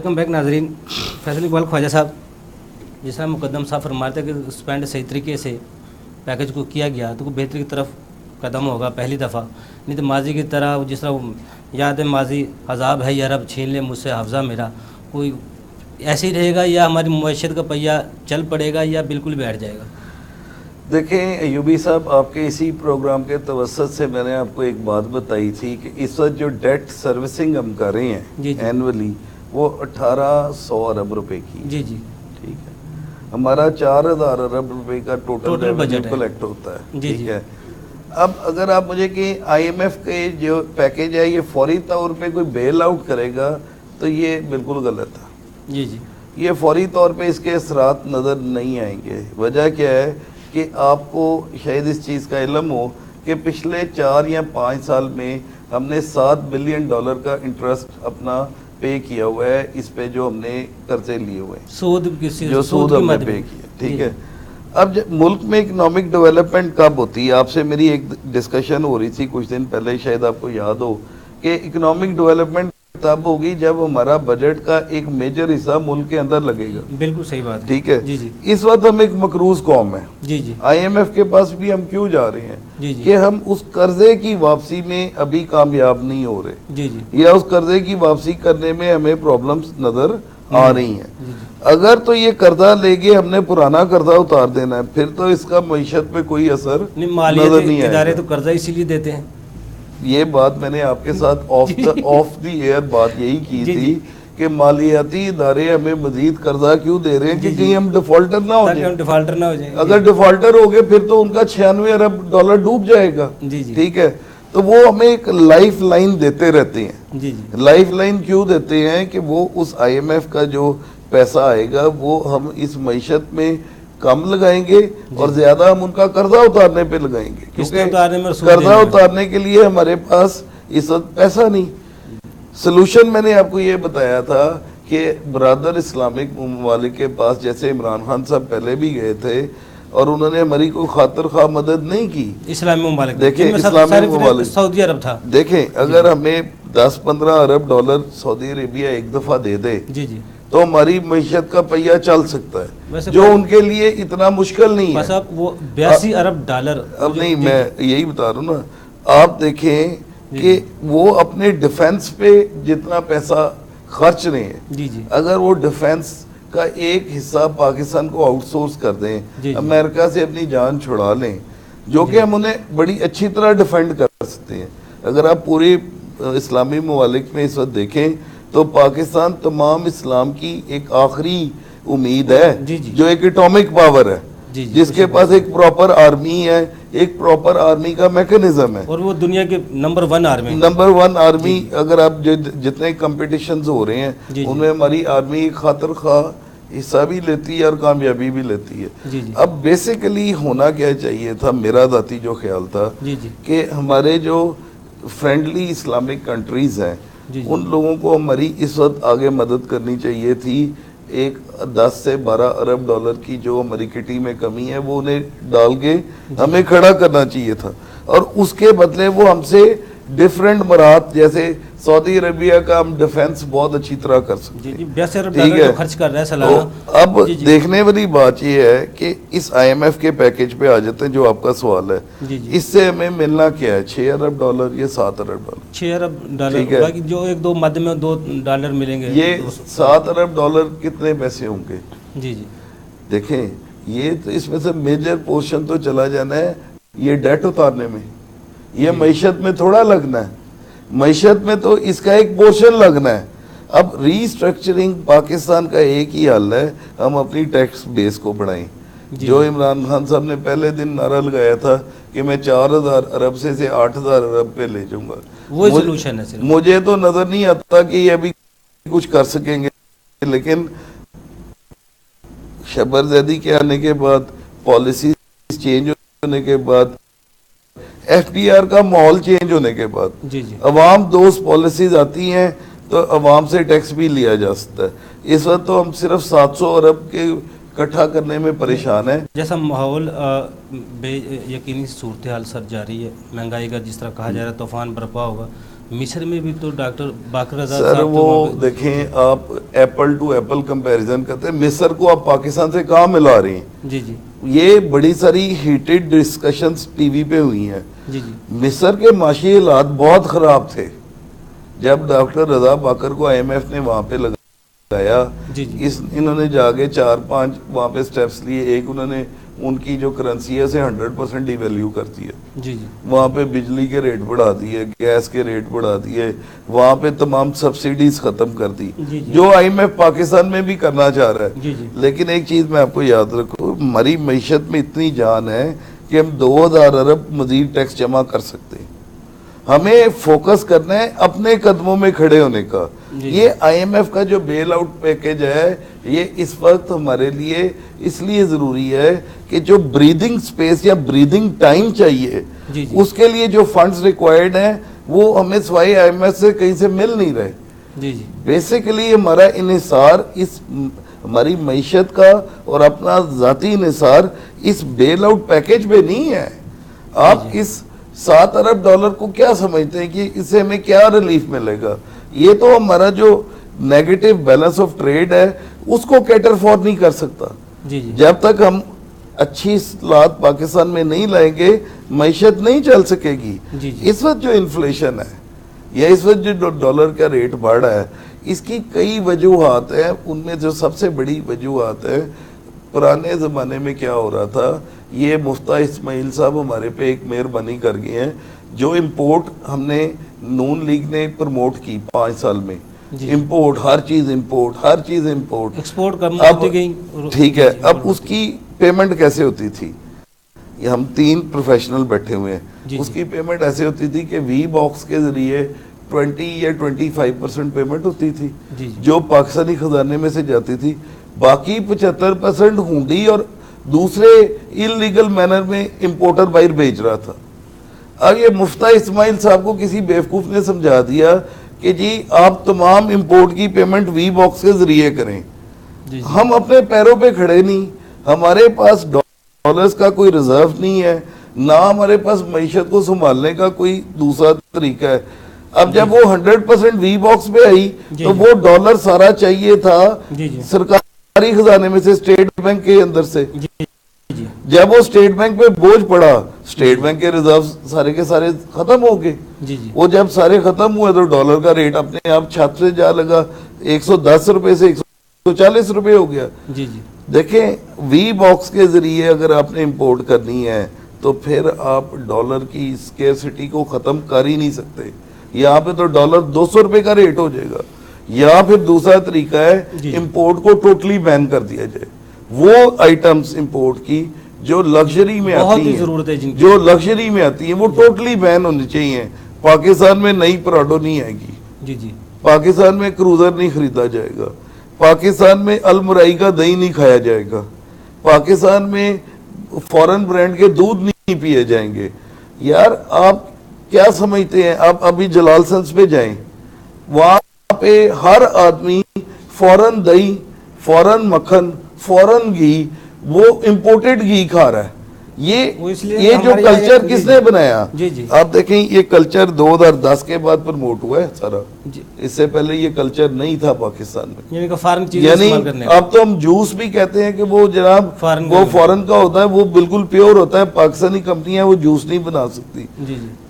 Welcome back नाजरीन। फैसल इकबाल ख्वाजा साहब, जिस तरह मुकद्दम साहब फरमा रहे थे कि स्पेंड सही तरीके से पैकेज को किया गया तो कोई बेहतरी की तरफ कदम होगा पहली दफ़ा। नहीं तो माजी की तरह जिस तरह याद माजी अजाब है या रब छीन ले मुझसे हफ्ज़ा मेरा, कोई ऐसे ही रहेगा या हमारी मुआशरत का पहिया चल पड़ेगा या बिल्कुल बैठ जाएगा? देखें अयूबी साहब, आपके इसी प्रोग्राम के तवसत से मैंने आपको एक बात बताई थी कि इस वक्त जो डेट सर्विसिंग हम कर रहे हैं एनुअली वो 1800 अरब रुपए की। जी जी, ठीक है। हमारा 4000 अरब रुपए का टोटल बजट कलेक्ट होता है। ठीक है। अब अगर आप मुझे कि IMF के जो पैकेज है ये फौरी तौर पे कोई बेल आउट करेगा तो ये बिल्कुल गलत है। जी जी, ये फौरी तौर पे इसके असरात नज़र नहीं आएंगे। वजह क्या है कि आपको शायद इस चीज़ का इल्म हो कि पिछले 4 या 5 साल में हमने $7 बिलियन का इंटरेस्ट अपना पे किया हुआ है इस पे जो हमने कर्जे लिए हुए हैं, सूद हमने पे किया। ठीक है। अब मुल्क में इकोनॉमिक डेवलपमेंट कब होती है? आपसे मेरी एक डिस्कशन हो रही थी कुछ दिन पहले, शायद आपको याद हो कि इकोनॉमिक डेवलपमेंट तब होगी जब हमारा बजट का एक मेजर हिस्सा मुल्क के अंदर लगेगा। बिल्कुल सही बात है। ठीक है। जी जी, इस वक्त हम एक मकरूज कौम है। जी जी, IMF के पास भी हम क्यों जा रहे हैं? जी जी, कि हम उस कर्जे की वापसी में अभी कामयाब नहीं हो रहे। जी जी, या उस कर्जे की वापसी करने में हमें प्रॉब्लम्स नजर आ रही हैं। अगर तो ये कर्जा लेके हमने पुराना कर्जा उतार देना है फिर तो इसका मईशत पे कोई असर नजर नहीं आएगा। तो कर्जा इसीलिए देते हैं। ये बात मैंने आपके साथ ऑफ द एयर बात यही की थी कि मालियाती इदारे हमें मजीद कर्जा क्यों दे रहे हैं कि कहीं हम डिफॉल्टर ना हो जाए। अगर डिफॉल्टर हो गए फिर तो उनका 96 अरब डॉलर डूब जाएगा। ठीक है। तो वो हमें एक लाइफ लाइन देते रहते हैं। लाइफ लाइन क्यों देते हैं? कि वो उस IMF का जो पैसा आएगा वो हम इस मईशत में कम लगाएंगे और ज्यादा हम उनका कर्जा उतारने पे लगाएंगे, क्योंकि कर्जा उतारने के लिए हमारे पास इस वक्त पैसा नहीं। सोल्यूशन मैंने आपको ये बताया था कि बरादर इस्लामिक ममालिक के पास, जैसे इमरान खान साहब पहले भी गए थे और उन्होंने हमारी कोई खातिर खा मदद नहीं की। इस्लामी ममालिक, देखें इस्लामिक ममालिक, सऊदी अरब था। देखें अगर हमें 10-15 अरब डॉलर सऊदी अरेबिया एक दफा दे दे जी जी तो हमारी मईशत का पहिया चल सकता है, जो उनके लिए इतना मुश्किल नहीं है। अब वो 82 अरब डॉलर। अब नहीं, मैं यही बता रहा हूँ ना। आप देखें कि वो अपने डिफेंस पे जितना पैसा खर्च रहे हैं, अगर वो डिफेंस का एक हिस्सा पाकिस्तान को आउटसोर्स कर दें, अमेरिका से अपनी जान छुड़ा लें, जो कि हम उन्हें बड़ी अच्छी तरह डिफेंड कर सकते हैं। अगर आप पूरे इस्लामी ममालिक में इस वक्त देखें तो पाकिस्तान तमाम इस्लाम की एक आखिरी उम्मीद है, जो एक एटॉमिक पावर है, जिसके पास एक प्रॉपर आर्मी है, एक प्रॉपर आर्मी का मैकेनिज्म है, और वो दुनिया के नंबर 1 आर्मी। अगर आप जितने कंपटीशंस हो रहे हैं उनमें हमारी आर्मी खातिर खा हिस्सा भी लेती है और कामयाबी भी लेती है। अब बेसिकली होना क्या चाहिए था, मेरा ज़ाती जो ख्याल था कि हमारे जो फ्रेंडली इस्लामिक कंट्रीज हैं उन लोगों को हमारी इस वक्त आगे मदद करनी चाहिए थी। एक 10 से 12 अरब डॉलर की जो हमारी किटी में कमी है वो उन्हें डाल के हमें खड़ा करना चाहिए था, और उसके बदले वो हमसे डिफरेंट मराहत, जैसे सऊदी अरेबिया का हम डिफेंस बहुत अच्छी तरह कर सकते हैं। 82 अरब डॉलर खर्च कर रहा है सालाना। तो अब देखने वाली बात यह है कि इस IMF के पैकेज पे आ जाते हैं, जो आपका सवाल है। इससे हमें मिलना क्या है? 6 अरब डॉलर या 7 अरब डॉलर? 6 अरब डॉलर, बाकी जो एक दो मध्य में $2 मिलेंगे। ये 7 अरब डॉलर कितने पैसे होंगे? देखें, ये तो इसमें से मेजर पोर्शन तो चला जाना है ये डेट उतारने में, ये मईशत में थोड़ा लगना है। मईशत में तो इसका एक पोर्शन लगना है। अब रीस्ट्रक्चरिंग पाकिस्तान का एक ही हल है, हम अपनी टैक्स बेस को बढ़ाएं। जो इमरान खान साहब ने पहले दिन नारा लगाया था कि मैं 4000 अरब से 8000 अरब पे ले जाऊंगा, वो सोल्यूशन है। मुझे तो नजर नहीं आता कि ये अभी कुछ कर सकेंगे, लेकिन शबर ज़ैदी के आने के बाद, पॉलिसी चेंज होने के बाद, FDR का माहौल चेंज होने के बाद अवाम दोस्त पॉलिसीज आती हैं तो अवाम से टैक्स भी लिया जा सकता है। इस वक्त तो हम सिर्फ 700 अरब के इकट्ठा करने में परेशान है। जैसा माहौल यकीनी सूरत हाल सर जारी है, महंगाई का जिस तरह कहा जा रहा है तूफान बरपा होगा, मिस्र में भी तो डॉक्टर बाकर रजा सर साहब वो तो देखें, आप एप्पल टू एप्पल कंपैरिजन करते हैं, मिस्र को आप पाकिस्तान से कहाँ मिला रही हैं? जी जी ये बड़ी सारी हीटेड डिस्कशंस टीवी पे हुई हैं। जी जी मिस्र के माशी हालात बहुत ख़राब थे जब डॉक्टर रजा बाकर को IMF ने वहाँ पे लगाया। जी जी इन्होंने जाके 4-5 वहाँ पे स्टेप्स लिए। एक, उन्होंने उनकी जो करेंसी है उसे 100% डिवैल्यू कर दी है। जी जी वहाँ पे बिजली के रेट बढ़ा दिए, गैस के रेट बढ़ा दिए, वहाँ पे तमाम सब्सिडीज खत्म कर दी, जी जी जो IMF पाकिस्तान में भी करना चाह रहा है। जी जी लेकिन एक चीज मैं आपको याद रखूँ, हमारी मीशत में इतनी जान है कि हम 2000 अरब मजीद टैक्स जमा कर सकते हैं। हमें फोकस करना है अपने कदमों में खड़े होने का। ये IMF का जो बेल आउट पैकेज है, ये इस वक्त हमारे लिए इसलिए ज़रूरी है कि जो ब्रीदिंग स्पेस या ब्रीदिंग टाइम चाहिए, जी जी उसके लिए जो फंड्स रिक्वायर्ड हैं वो हमें सिवाय IMF से कहीं से मिल नहीं रहे। जी जी बेसिकली हमारा इन्हिसार इस हमारी मईशत का और अपना ज़ाती इन्हिसार इस बेल आउट पैकेज में नहीं है। आप इस 7 अरब डॉलर को क्या समझते हैं कि इससे हमें क्या रिलीफ मिलेगा? ये तो हमारा जो नेगेटिव बैलेंस ऑफ ट्रेड है उसको कैटर फॉर नहीं कर सकता। जी जी जब तक हम अच्छी हालात पाकिस्तान में नहीं लाएंगे, मईशत नहीं चल सकेगी। जी जी इस वक्त जो इन्फ्लेशन है या इस वक्त जो डॉलर का रेट बढ़ रहा है, इसकी कई वजूहात हैं। उनमें जो सबसे बड़ी वजूहात है, पुराने ज़माने में क्या हो रहा था, ये मुफ्ता इस्माइल साहब हमारे पे एक मेहरबानी कर गए हैं। जो इंपोर्ट हमने नून लीग ने प्रमोट की 5 साल में, इंपोर्ट, हर चीज़ इंपोर्ट, हर चीज़ इंपोर्ट, एक्सपोर्ट कम अब होती गई। ठीक है, अब उसकी पेमेंट कैसे होती थी? ये हम 3 प्रोफेशनल बैठे हुए हैं, उसकी पेमेंट ऐसे होती थी कि वी बॉक्स के जरिए 20 या 25% पेमेंट होती थी जो पाकिस्तानी खजाने में से जाती थी। बाकी 75% हुंडी और दूसरे इलीगल मैनर में इंपोर्टर बाहर भेज रहा था। अब ये मुफ्ता इस्माइल साहब को किसी बेवकूफ़ ने समझा दिया कि जी आप तमाम इंपोर्ट की पेमेंट वी बॉक्स के जरिए करें। हम अपने पैरों पे खड़े नहीं, हमारे पास डॉलर्स का कोई रिजर्व नहीं है, ना हमारे पास मईशत को संभालने का कोई दूसरा तरीका है। अब जब वो 100% वी बॉक्स पे आई तो वो डॉलर सारा चाहिए था सरकारी खजाने में से, स्टेट बैंक के अंदर से। जब वो स्टेट बैंक पे बोझ पड़ा, स्टेट बैंक के रिजर्व सारे के सारे खत्म हो गए। वो जब सारे खत्म हुए तो डॉलर का रेट अपने आप छत से जा लगा, 110 रुपए से 140 रुपए हो गया। देखें, वी बॉक्स के जरिए अगर आपने इंपोर्ट करनी है तो फिर आप डॉलर की स्केर्सिटी को खत्म कर ही नहीं सकते। यहाँ पे तो डॉलर 200 रुपए का रेट हो जाएगा। या फिर दूसरा तरीका है इंपोर्ट को टोटली बैन कर दिया जाए। वो आइटम्स इंपोर्ट की जो लग्जरी में आती हैं, जो लग्जरी में आती हैं, वो टोटली बैन होनी चाहिए। पाकिस्तान में नई पराडो नहीं आएगी, पाकिस्तान में क्रूजर नहीं खरीदा जाएगा, पाकिस्तान में अलमुराई का दही नहीं खाया जाएगा, पाकिस्तान में फॉरेन ब्रांड के दूध नहीं पिए जाएंगे। यार आप क्या समझते हैं? आप अभी जलालसंस पे जाएं, वहां पे हर आदमी फॉरेन दही, फॉरेन मक्खन, फॉरेन घी, वो इंपोर्टेड घी खा रहा है। ये जो कल्चर किसने बनाया? आप देखें, ये कल्चर 2010 के बाद प्रमोट हुआ है सारा। इससे पहले ये कल्चर नहीं था पाकिस्तान में। यानी अब तो हम जूस भी कहते हैं कि वो जनाब वो फॉरेन का होता है, वो बिल्कुल प्योर होता है। पाकिस्तानी कंपनियां वो जूस नहीं बना सकती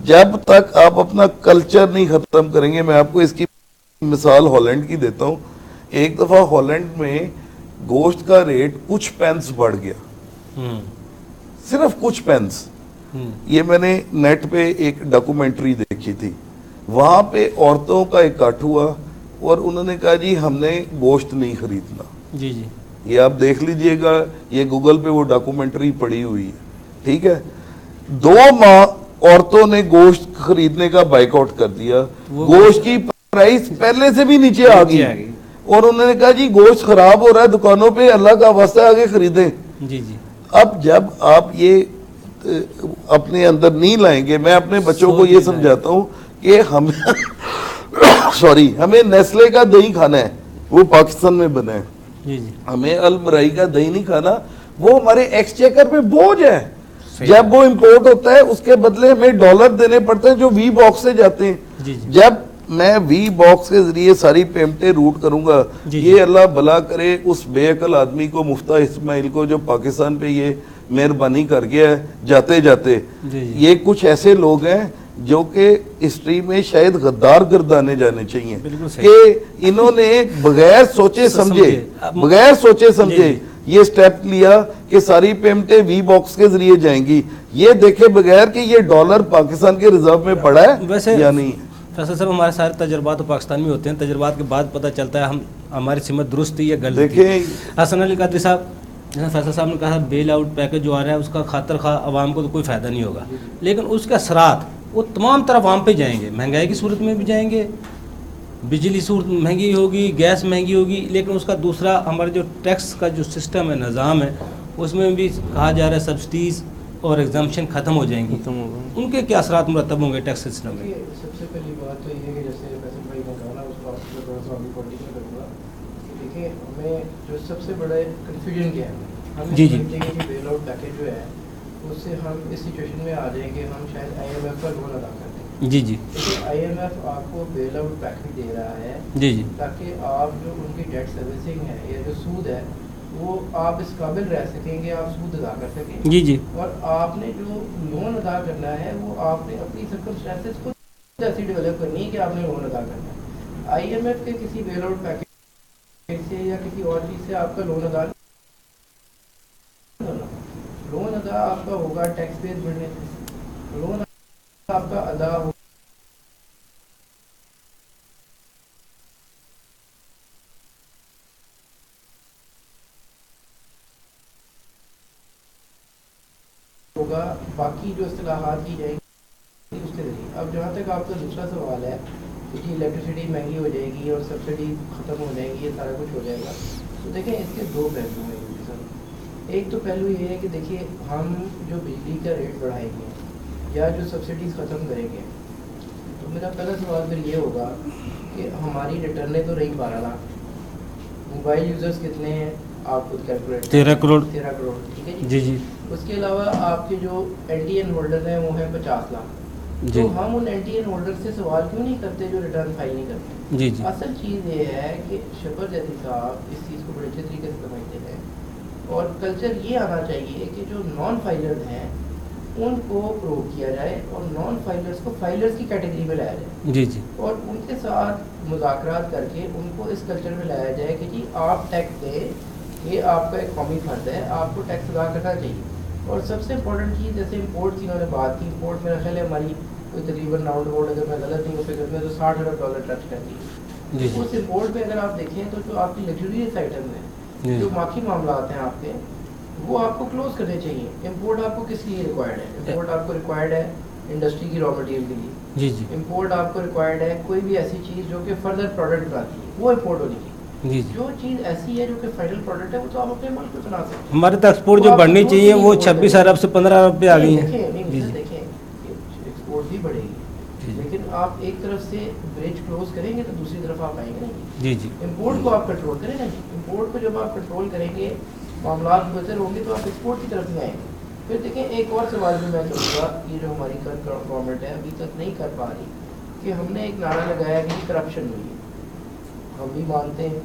जब तक आप अपना कल्चर नहीं खत्म करेंगे। मैं आपको इसकी मिसाल हॉलैंड की देता हूँ। एक दफा हॉलैंड में गोश्त का रेट कुछ पेंस बढ़ गया, सिर्फ कुछ पेंस। ये मैंने नेट पे एक डॉक्यूमेंट्री देखी थी। वहां पे औरतों का इकट्ठ हुआ और उन्होंने कहा जी हमने गोश्त नहीं खरीदना। ये आप देख लीजिएगा, ये गूगल पे वो डॉक्यूमेंट्री पड़ी हुई है, ठीक है। 2 माह औरतों ने गोश्त खरीदने का बाइकआउट कर दिया। गोश्त की प्राइस पहले से भी नीचे आ गई और उन्होंने कहा जी गोश्त खराब हो रहा है दुकानों पे, अल्लाह का वास्ता आगे खरीदें। अब जब आप ये अपने अंदर नहीं लाएंगे, मैं अपने बच्चों को ये समझाता हूँ कि हम सॉरी, हमें नेस्ले का दही खाना है, वो पाकिस्तान में बना है। हमें अलमराई का दही नहीं खाना, वो हमारे एक्सचेकर पे बोझ है। जब वो इंपोर्ट होता है उसके बदले हमें डॉलर देने पड़ते हैं जो वी बॉक्स से जाते हैं। जी जी जब मैं वी बॉक्स के जरिए सारी पेमेंटें रूट करूंगा, जी ये अल्लाह भला करे उस बेअकल आदमी को, मुफ्ता इस्माइल को, जो पाकिस्तान पे ये मेहरबानी कर गया है जाते जाते। जी जी ये कुछ ऐसे लोग हैं जो कि हिस्ट्री में शायद गद्दार गर्दाने जाने चाहिए बिल्कुल सही। कि इन्होंने बगैर सोचे समझे बगैर सोचे समझे ये स्टेप लिया कि सारी पेमेंटें वी बॉक्स के जरिए जाएंगी, ये देखे बगैर कि ये डॉलर पाकिस्तान के रिजर्व में पड़ा है वैसे या नहीं। फैसल साहब, हमारे सारे तजर्बात तो पाकिस्तान में होते हैं, तजर्बात के बाद पता चलता है हम हमारी सिमत दुरुस्त थी या गलत थी। देखें हसन अली कादरी साहब, जैसा फैसल साहब ने कहा बेल आउट पैकेज जो आ रहा है उसका खातर खा आवाम को तो कोई फ़ायदा नहीं होगा, लेकिन उसके असरात वो तमाम तरफ आवाम पे जाएंगे। महंगाई की सूरत में भी जाएंगे, बिजली सूरत महंगी होगी, गैस महंगी होगी, लेकिन उसका दूसरा हमारे जो टैक्स का जो सिस्टम है, निज़ाम है, उसमें भी कहा जा रहा है सब्सिडीज़ और एग्जाम्पशन ख़त्म हो जाएंगी। उनके क्या असरात मुरतब होंगे टैक्स सिस्टम में? सबसे पहली बात तो ये है कि जैसे फैसल भाई ने कहा ना, उस बात को थोड़ा सा अभी कंटिन्यू करूँगा कि देखिए हमें जो सबसे बड़ा कन्फ्यूजन क्या है, हम जी जी समझते हैं कि बेल आउट पैकेज जो है उससे हम इस सिचुएशन में आ जाएंगे, हम शायद IMF का लोन अदा कर दें। जी जी लेकिन IMF आपको बेल आउट पैकेज दे रहा है जी जी ताकि आप जो उनकी डेट सर्विसिंग है या जो सूद है वो आप इस काबिल रह सकेंगे, आप सूद अदा कर सकें। जी जी और आपने जो लोन अदा करना है वो आपने अपनी सर्कमस्टेंसेस को ऐसी डेवलप करनी है कि आपने लोन अदा करना है। IMF के किसी बेल आउट पैकेज से या किसी और चीज़ से आपका लोन अदा नहीं होना। लोन अदा आपका होगा टैक्स बेस बढ़ने से, लोन आपका अदा होगा बाकी जो इस्तेलाहात की जाएंगी उसके जरिए। अब जहाँ तक आपका दूसरा सवाल है कि इलेक्ट्रिसिटी महंगी हो जाएगी और सब्सिडी ख़त्म हो जाएगी, ये सारा कुछ हो जाएगा, तो देखें इसके दो पहलू हैं। एक तो पहलू ये है कि देखिए हम जो बिजली का रेट बढ़ाएंगे या जो सब्सिडीज़ ख़त्म करेंगे, तो मेरा पहला सवाल फिर ये होगा कि हमारी रिटर्नें तो रही 12 लाख, मोबाइल यूज़र्स कितने हैं आप खुद कैलकुलेट 13 करोड़। 13 करोड़, ठीक है जी जी उसके अलावा आपके जो NTN होल्डर हैं वो हैं 50 लाख। जी तो हम उन NTN होल्डर से सवाल क्यों नहीं करते जो रिटर्न फाइल नहीं करते? जी जी असल चीज़ ये है कि शबर जैदी साहब इस चीज़ को बड़े अच्छे तरीके से समझते हैं, और कल्चर ये आना चाहिए कि जो नॉन फाइलर्स हैं उनको प्रूव किया जाए और नॉन फाइलर्स को फाइलर्स की कैटेगरी में लाया जाए जी जी और उनके साथ मुज़ाकरात करके उनको इस कल्चर में लाया जाए कि जी आप टैक्स दें, ये आपका एक कौमी फर्ज है, आपको टैक्स अदा करना चाहिए। और सबसे इम्पोर्टेंट चीज़ जैसे इम्पोर्ट की इन्होंने बात की, इम्पोर्ट मेरा ख्याल है हमारी कोई तकरीबन राउंड अबाउट अगर मैं गलत नहीं फिगर में तो $60 अरब टच करती जी है। उस इम्पोर्ट में अगर आप देखें तो जो आपकी लग्जरियस आइटम है, जो बाकी मामला हैं आपके, वो आपको क्लोज करने चाहिए। इम्पोर्ट आपको किस लिए रिक्वायर्ड है? इम्पोर्ट आपको रिक्वायर्ड है इंडस्ट्री की रॉ मटेरियल के लिए। जी जी इम्पोर्ट आपको रिक्वायर्ड है कोई भी ऐसी चीज़ जो कि फर्दर प्रोडक्ट बनाती है, वो इम्पोर्ट होनी चाहिए। जी जी जो चीज़ ऐसी है जो कि फाइनल प्रोडक्ट है वो तो आप अपने मुल्क में बना सकते हैं। हमारे तो एक्सपोर्ट जो बढ़नी चाहिए वो 26 अरब से 15 अरब पे आ गई है। जी जी देखें एक्सपोर्ट भी बढ़ेगी, लेकिन आप एक तरफ से ब्रिज क्लोज करेंगे तो दूसरी तरफ आप आएंगे नहीं। जी जी इम्पोर्ट को आप कंट्रोल करें ना, इम्पोर्ट को जब आप कंट्रोल करेंगे, मामला बेहतर होंगे तो आप एक्सपोर्ट की तरफ नहीं आएंगे। फिर देखें एक और सवाल भी मैं करूँगा, ये जो हमारी करंट गवर्नमेंट है अभी तक नहीं कर पा रही कि हमने एक नारा लगाया कि करप्शन हुई है। हम भी मानते हैं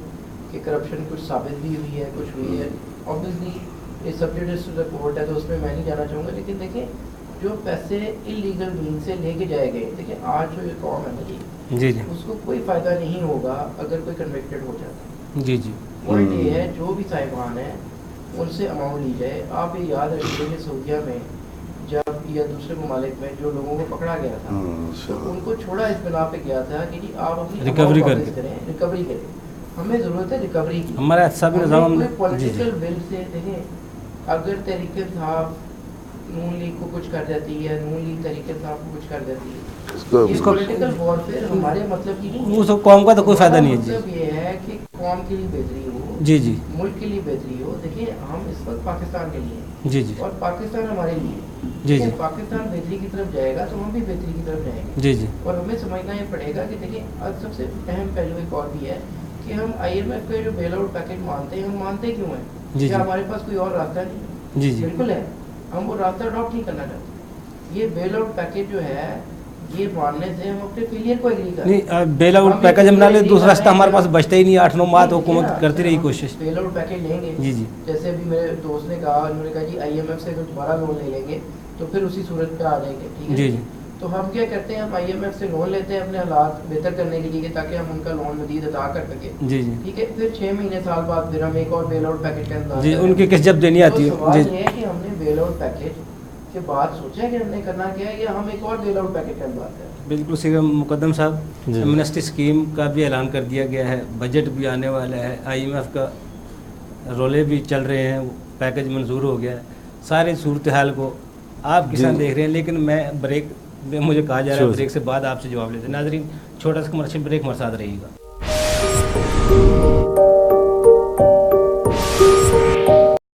कि करप्शन कुछ साबित भी हुई है, कुछ हुई है, ऑब्वियसली ये सब्जेक्ट टू द कोर्ट है तो उसमें मैं नहीं जाना चाहूँगा, लेकिन देखें जो पैसे इलीगल मीन से लेके जाए गए, देखिए आज जो ये कौम है ना जी जी उसको कोई फ़ायदा नहीं होगा अगर कोई कन्विक्टेड हो जाता। जी जी पॉइंट ये है जो भी साहिबान है उनसे अमाउंट ली जाए। आप ये याद रखिए कि सऊदीया में जब या दूसरे ममालिक में जो लोगों को पकड़ा गया था तो उनको छोड़ा इस बिना पे गया था कि जी आप अपनी रिकवरी वापस करें, रिकवरी करें। हमें ज़रूरत है रिकवरी की। हमारा ऐसा भी निज़ाम कोई पॉलिटिकल विल से देखें, अगर तरीके साहब नून लीग को कुछ कर देती है, नून लीग तरीके साहब को कुछ कर देती है, ये पॉलिटिकल वॉरफेयर हमारे मतलब की नहीं है। उस कौम का तो कोई फ़ायदा नहीं है। जी मतलब ये है कि कौम के लिए बेहतरी हो, जी जी मुल्क के लिए बेहतरी हो। देखिए हम इस वक्त पाकिस्तान के लिए हैं जी जी और पाकिस्तान हमारे लिए है। जी जी पाकिस्तान बेहतरी की तरफ जाएगा तो हम भी बेहतरी की तरफ जाएंगे। जी जी और हमें समझना ये पड़ेगा कि देखिए आज सबसे अहम पहलू एक और भी है कि हम IMF के जो बेल आउट पैकेज मानते हैं, हम मानते क्यों हैं? जी क्या जी हमारे पास कोई और रास्ता नहीं? जी जी बिल्कुल है, हम वो रास्ता अडॉप्ट नहीं करना चाहते। ये बेल आउट पैकेज जो है ये मानने से हम अपने फेलियर को एग्री कर नहीं बेल आउट पैकेज हम ना ले, दूसरा रास्ता हमारे पास बचता ही नहीं। 8-9 माह तो हुकूमत करती रही कोशिश। बेल आउट पैकेज लेंगे जी जी जैसे अभी मेरे दोस्त ने कहा, उन्होंने कहा जी IMF से अगर दोबारा लोन ले लेंगे तो फिर उसी सूरत पे आ जाएंगे, ठीक है जी जी तो हम क्या करते हैं, हम IMF से लोन लेते हैं अपने हालात बेहतर करने के लिए ताकि हम उनका लोन मजीद अदा कर सकें, जी जी ठीक है। फिर 6 महीने साल बाद फिर हम एक और बेल आउट पैकेज का इंतजार जी करते हैं। उनकी किस्त जब देनी आती तो है। सवाल जी ये है कि हमने बेल आउट पैकेज के बाद सोचा है कि हमने करना क्या है, या हम एक और बेल आउट पैकेज का इंतजार करें। बिल्कुल सही है मुकद्दम साहब। जी। एमनेस्टी स्कीम का भी ऐलान कर दिया गया है, बजट भी आने वाला है, IMF का रोले भी चल रहे हैं, पैकेज मंजूर हो गया है। सारी सूरत हाल को आप किसान देख रहे हैं, लेकिन मैं ब्रेक में मुझे कहा जा रहा है ब्रेक से बाद आपसे जवाब लेते हैं। नाजरीन छोटा सा कमर्शियल ब्रेक हमारे साथ रहिएगा।